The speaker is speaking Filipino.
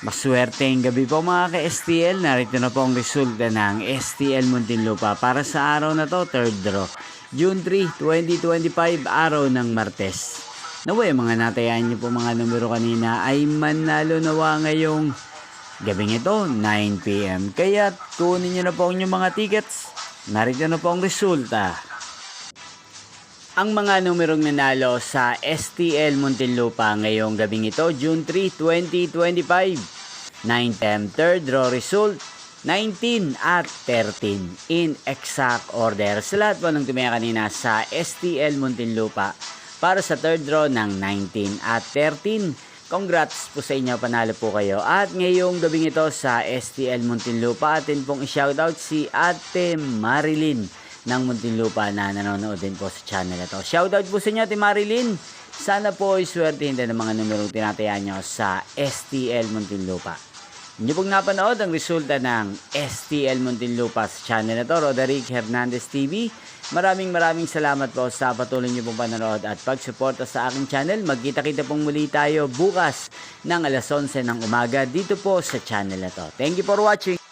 Maswerteng gabi po mga ka-STL. Narito na po ang resulta ng STL Muntinlupa para sa araw na to, third draw. June 3, 2025, araw ng Martes. Naway, mga natayaan niyo po mga numero kanina ay manalo nawa ngayong gabing ito, 9 PM. Kaya kunin niyo na po ang inyong mga tickets. Narito na po ang resulta. Ang mga numerong nanalo sa STL Muntinlupa ngayong gabing ito, June 3, 2025. 9 third draw result, 19 at 13 in exact order. Sa lahat po ng tumaya kanina sa STL Muntinlupa para sa third draw ng 19 at 13. Congrats po sa inyo, panalo po kayo. At ngayong gabing ito sa STL Muntinlupa, atin pong i-shoutout si Ate Marilyn ng Muntinlupa na nanonood din po sa channel na to. Shoutout po sa inyo, Ate Marilyn. Sana po ay swertihin din ng mga numerong tinatayaan nyo sa STL Muntinlupa. Hindi pong napanood ang resulta ng STL Muntinlupa sa channel na to, Roderick Hernandez TV. Maraming salamat po sa patuloy niyo pong panonood at pagsuporta sa aking channel. Magkita-kita pong muli tayo bukas ng alas 11 ng umaga dito po sa channel na to. Thank you for watching.